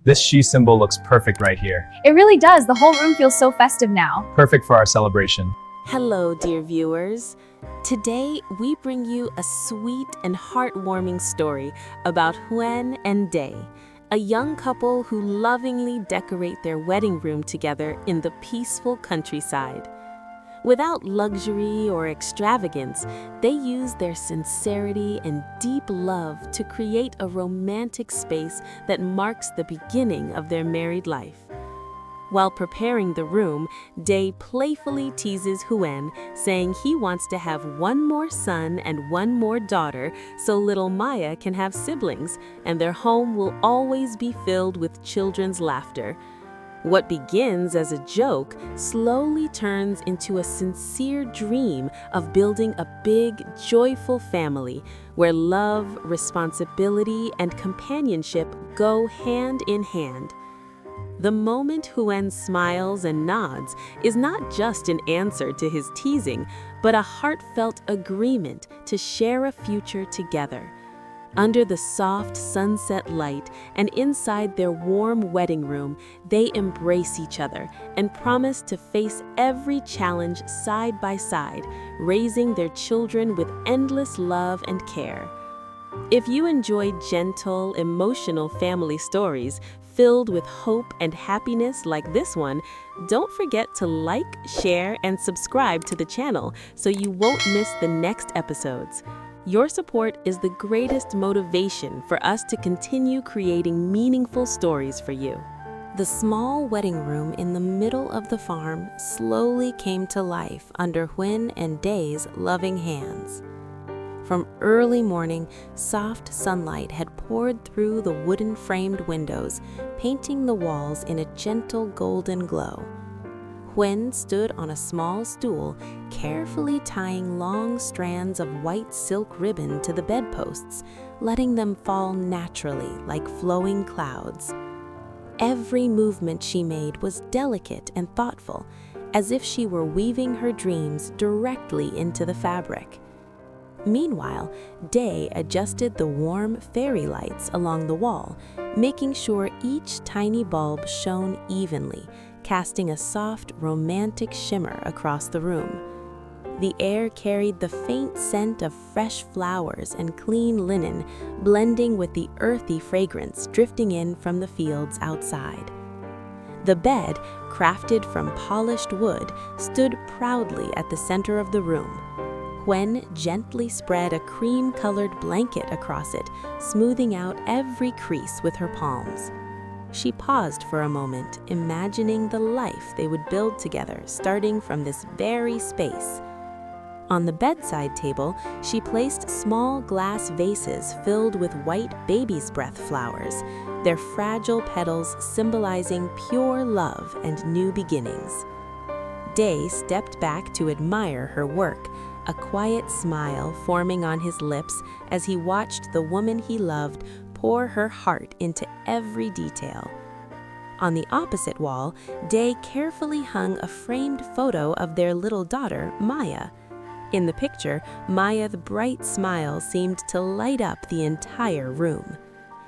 This she symbol looks perfect right here. It really does. The whole room feels so festive now. Perfect for our celebration. Hello, dear viewers. Today, we bring you a sweet and heartwarming story about Huyen and Day, a young couple who lovingly decorate their wedding room together in the peaceful countryside. Without luxury or extravagance, they use their sincerity and deep love to create a romantic space that marks the beginning of their married life. While preparing the room, Day playfully teases Huyen, saying he wants to have one more son and one more daughter so little Maya can have siblings, and their home will always be filled with children's laughter. What begins as a joke slowly turns into a sincere dream of building a big, joyful family where love, responsibility, and companionship go hand in hand. The moment Huyen smiles and nods is not just an answer to his teasing, but a heartfelt agreement to share a future together. Under the soft sunset light and inside their warm wedding room, they embrace each other and promise to face every challenge side by side, raising their children with endless love and care. If you enjoy gentle, emotional family stories filled with hope and happiness like this one, don't forget to like, share, and subscribe to the channel so you won't miss the next episodes. Your support is the greatest motivation for us to continue creating meaningful stories for you. The small wedding room in the middle of the farm slowly came to life under Huyen and Day's loving hands. From early morning, soft sunlight had poured through the wooden-framed windows, painting the walls in a gentle golden glow. Huyen stood on a small stool, carefully tying long strands of white silk ribbon to the bedposts, letting them fall naturally like flowing clouds. Every movement she made was delicate and thoughtful, as if she were weaving her dreams directly into the fabric. Meanwhile, Day adjusted the warm fairy lights along the wall, making sure each tiny bulb shone evenly, casting a soft, romantic shimmer across the room. The air carried the faint scent of fresh flowers and clean linen, blending with the earthy fragrance drifting in from the fields outside. The bed, crafted from polished wood, stood proudly at the center of the room. Huyen gently spread a cream-colored blanket across it, smoothing out every crease with her palms. She paused for a moment, imagining the life they would build together, starting from this very space. On the bedside table, she placed small glass vases filled with white baby's breath flowers, their fragile petals symbolizing pure love and new beginnings. Day stepped back to admire her work, a quiet smile forming on his lips as he watched the woman he loved pour her heart into every detail. On the opposite wall, Day carefully hung a framed photo of their little daughter, Maya. In the picture, Maya's bright smile seemed to light up the entire room.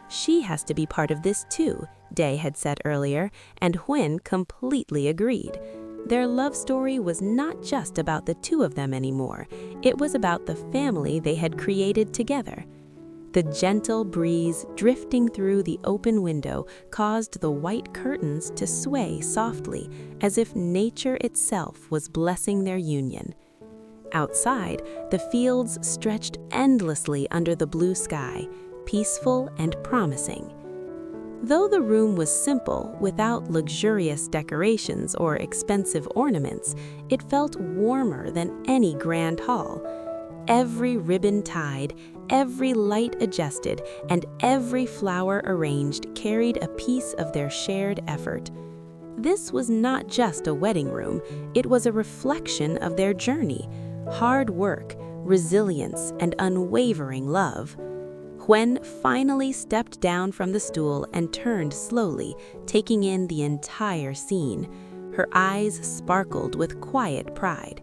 She has to be part of this too, Day had said earlier, and Huyen completely agreed. Their love story was not just about the two of them anymore. It was about the family they had created together. The gentle breeze drifting through the open window caused the white curtains to sway softly, as if nature itself was blessing their union. Outside, the fields stretched endlessly under the blue sky, peaceful and promising. Though the room was simple, without luxurious decorations or expensive ornaments, it felt warmer than any grand hall. Every ribbon tied, every light adjusted, and every flower arranged carried a piece of their shared effort. This was not just a wedding room, it was a reflection of their journey, hard work, resilience, and unwavering love. Huyen finally stepped down from the stool and turned slowly, taking in the entire scene. Her eyes sparkled with quiet pride.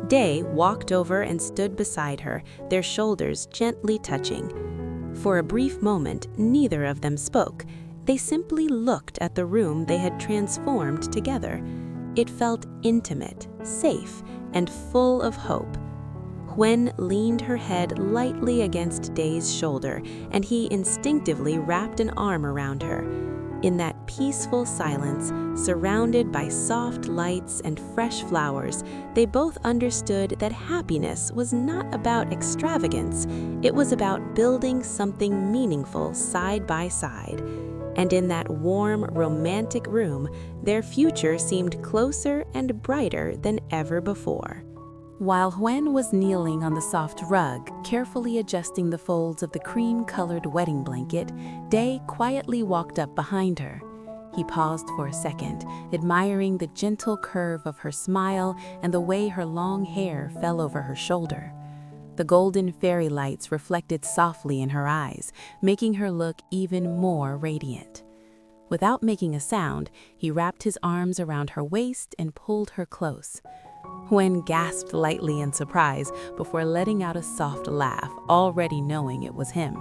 Day walked over and stood beside her, their shoulders gently touching. For a brief moment, neither of them spoke. They simply looked at the room they had transformed together. It felt intimate, safe, and full of hope. Huyen leaned her head lightly against Day's shoulder, and he instinctively wrapped an arm around her. In that peaceful silence, surrounded by soft lights and fresh flowers, they both understood that happiness was not about extravagance. It was about building something meaningful side by side. And in that warm, romantic room, their future seemed closer and brighter than ever before. While Huyen was kneeling on the soft rug, carefully adjusting the folds of the cream-colored wedding blanket, Day quietly walked up behind her. He paused for a second, admiring the gentle curve of her smile and the way her long hair fell over her shoulder. The golden fairy lights reflected softly in her eyes, making her look even more radiant. Without making a sound, he wrapped his arms around her waist and pulled her close. Huyen gasped lightly in surprise before letting out a soft laugh, already knowing it was him.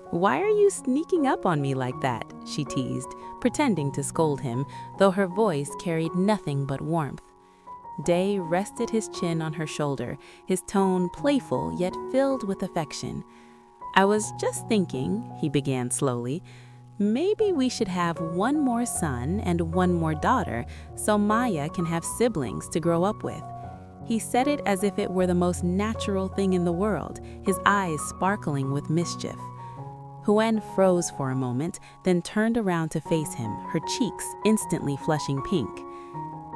"Why are you sneaking up on me like that?" she teased, pretending to scold him, though her voice carried nothing but warmth. Day rested his chin on her shoulder, his tone playful yet filled with affection. "I was just thinking," he began slowly, "maybe we should have one more son and one more daughter so Maya can have siblings to grow up with." He said it as if it were the most natural thing in the world, his eyes sparkling with mischief. Huyen froze for a moment, then turned around to face him, her cheeks instantly flushing pink.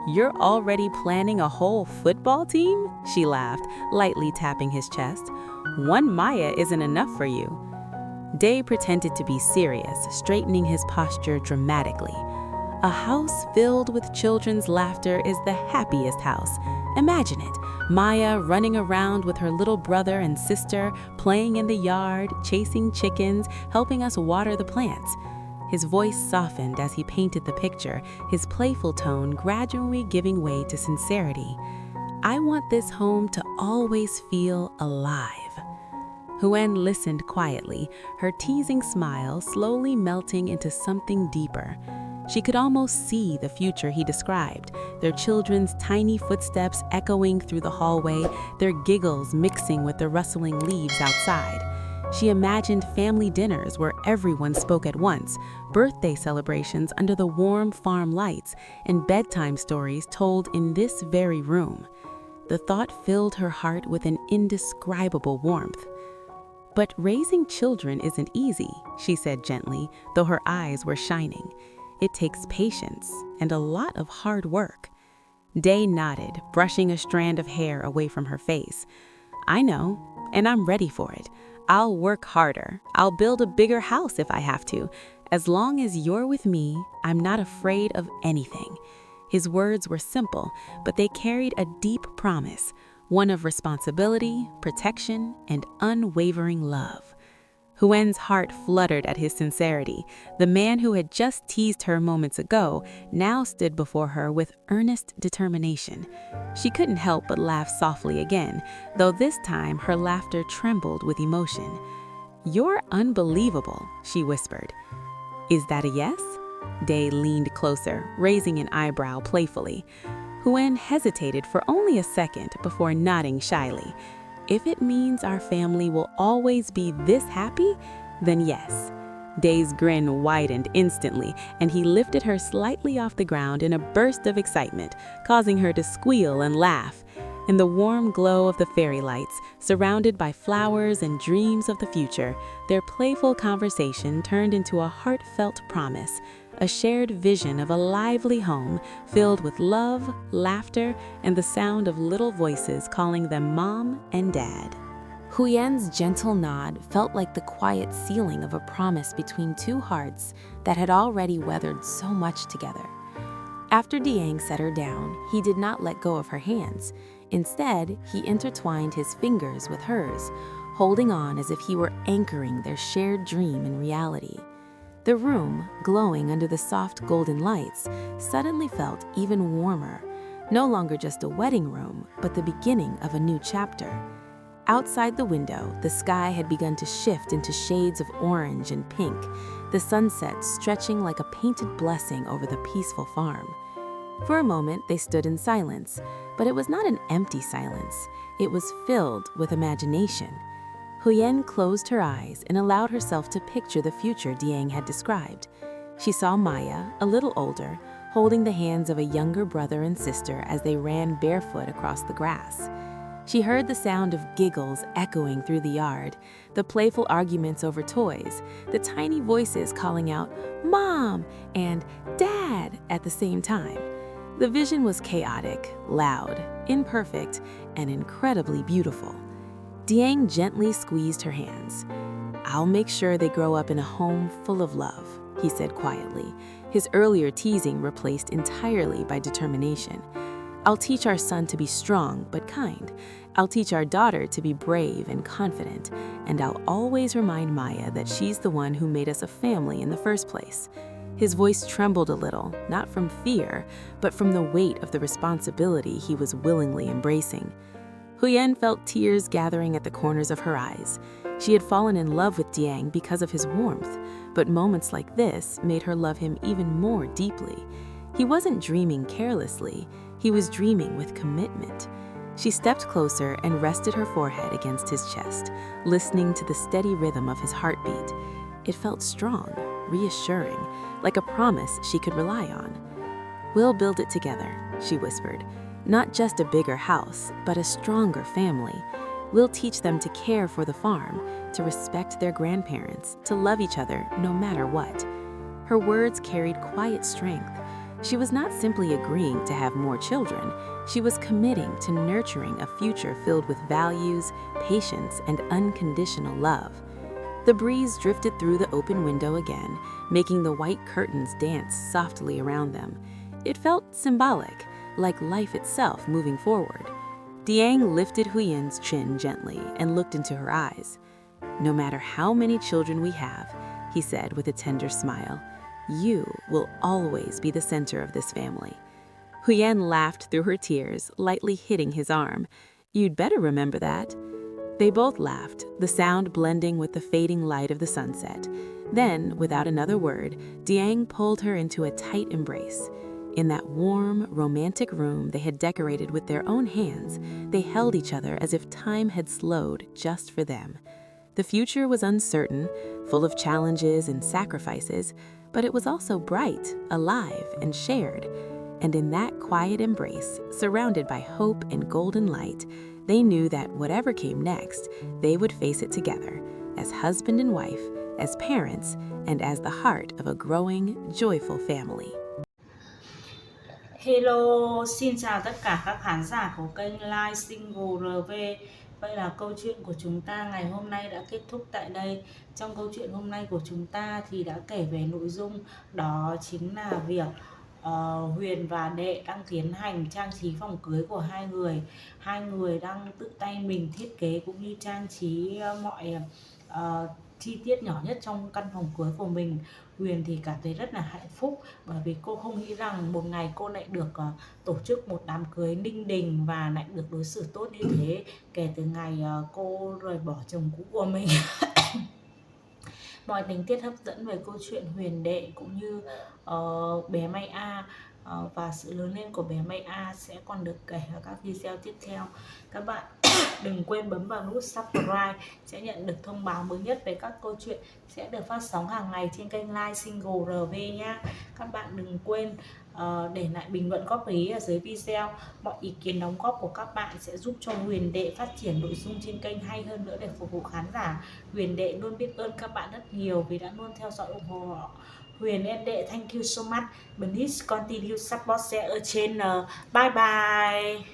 "You're already planning a whole football team?" she laughed, lightly tapping his chest. "One Maya isn't enough for you." Day pretended to be serious, straightening his posture dramatically. A house filled with children's laughter is the happiest house. Imagine it, Maya running around with her little brother and sister, playing in the yard, chasing chickens, helping us water the plants. His voice softened as he painted the picture, his playful tone gradually giving way to sincerity. "I want this home to always feel alive." Huyen listened quietly, her teasing smile slowly melting into something deeper. She could almost see the future he described, their children's tiny footsteps echoing through the hallway, their giggles mixing with the rustling leaves outside. She imagined family dinners where everyone spoke at once, birthday celebrations under the warm farm lights, and bedtime stories told in this very room. The thought filled her heart with an indescribable warmth. "But raising children isn't easy," she said gently, though her eyes were shining. "It takes patience and a lot of hard work." Day nodded, brushing a strand of hair away from her face. "I know, and I'm ready for it. I'll work harder. I'll build a bigger house if I have to. As long as you're with me, I'm not afraid of anything." His words were simple, but they carried a deep promise, one of responsibility, protection, and unwavering love. Huyen's heart fluttered at his sincerity. The man who had just teased her moments ago now stood before her with earnest determination. She couldn't help but laugh softly again, though this time her laughter trembled with emotion. "You're unbelievable," she whispered. "Is that a yes?" Day leaned closer, raising an eyebrow playfully. Huyen hesitated for only a second before nodding shyly. "If it means our family will always be this happy, then yes." Day's grin widened instantly, and he lifted her slightly off the ground in a burst of excitement, causing her to squeal and laugh. In the warm glow of the fairy lights, surrounded by flowers and dreams of the future, their playful conversation turned into a heartfelt promise, a shared vision of a lively home filled with love, laughter, and the sound of little voices calling them Mom and Dad. Huyen's gentle nod felt like the quiet sealing of a promise between two hearts that had already weathered so much together. After Dieng set her down, he did not let go of her hands. Instead, he intertwined his fingers with hers, holding on as if he were anchoring their shared dream in reality. The room, glowing under the soft golden lights, suddenly felt even warmer, no longer just a wedding room, but the beginning of a new chapter. Outside the window, the sky had begun to shift into shades of orange and pink. the sunset stretching like a painted blessing over the peaceful farm. For a moment, they stood in silence, but it was not an empty silence. It was filled with imagination. Huyen closed her eyes and allowed herself to picture the future Dieng had described. She saw Maya, a little older, holding the hands of a younger brother and sister as they ran barefoot across the grass. She heard the sound of giggles echoing through the yard, the playful arguments over toys, the tiny voices calling out, "Mom!" and "Dad!" at the same time. The vision was chaotic, loud, imperfect, and incredibly beautiful. Dieng gently squeezed her hands. "I'll make sure they grow up in a home full of love," he said quietly, his earlier teasing replaced entirely by determination. "I'll teach our son to be strong but kind. I'll teach our daughter to be brave and confident. And I'll always remind Maya that she's the one who made us a family in the first place." His voice trembled a little, not from fear, but from the weight of the responsibility he was willingly embracing. Huyen felt tears gathering at the corners of her eyes. She had fallen in love with Dieng because of his warmth, but moments like this made her love him even more deeply. He wasn't dreaming carelessly, he was dreaming with commitment. She stepped closer and rested her forehead against his chest, listening to the steady rhythm of his heartbeat. It felt strong, reassuring, like a promise she could rely on. "We'll build it together," she whispered. "Not just a bigger house, but a stronger family. We'll teach them to care for the farm, to respect their grandparents, to love each other no matter what." Her words carried quiet strength. She was not simply agreeing to have more children, she was committing to nurturing a future filled with values, patience, and unconditional love. The breeze drifted through the open window again, making the white curtains dance softly around them. It felt symbolic, like life itself moving forward. Dieng lifted Huyen's chin gently and looked into her eyes. "No matter how many children we have," he said with a tender smile, "you will always be the center of this family." Huyen laughed through her tears, lightly hitting his arm. "You'd better remember that." They both laughed, the sound blending with the fading light of the sunset. Then, without another word, Dieng pulled her into a tight embrace. In that warm, romantic room they had decorated with their own hands, they held each other as if time had slowed just for them. The future was uncertain, full of challenges and sacrifices, but it was also bright, alive, and shared. And in that quiet embrace, surrounded by hope and golden light, they knew that whatever came next, they would face it together, as husband and wife, as parents, and as the heart of a growing, joyful family. Hello, xin chào tất cả các khán giả của kênh Live Single RV. Vậy là câu chuyện của chúng ta ngày hôm nay đã kết thúc tại đây. Trong câu chuyện hôm nay của chúng ta thì đã kể về nội dung đó chính là việc Huyền và Đệ đang tiến hành trang trí phòng cưới của hai người. Hai người đang tự tay mình thiết kế cũng như trang trí mọi chi tiết nhỏ nhất trong căn phòng cưới của mình. Huyền thì cảm thấy rất là hạnh phúc bởi vì cô không nghĩ rằng một ngày cô lại được tổ chức một đám cưới ninh đình và lại được đối xử tốt như thế kể từ ngày cô rời bỏ chồng cũ của mình. Mọi tình tiết hấp dẫn về câu chuyện Huyền Đệ cũng như bé May A và sự lớn lên của bé May A sẽ còn được kể ở các video tiếp theo. Các bạn đừng quên bấm vào nút subscribe sẽ nhận được thông báo mới nhất về các câu chuyện sẽ được phát sóng hàng ngày trên kênh Live Single RV nhé. Các bạn đừng quên để lại bình luận góp ý ở dưới video. Mọi ý kiến đóng góp của các bạn sẽ giúp cho Huyền Đệ phát triển nội dung trên kênh hay hơn nữa để phục vụ khán giả. Huyền Đệ luôn biết ơn các bạn rất nhiều vì đã luôn theo dõi ủng hộ Huyền and Đệ. Thank you so much. Please continue support share channel. Bye bye.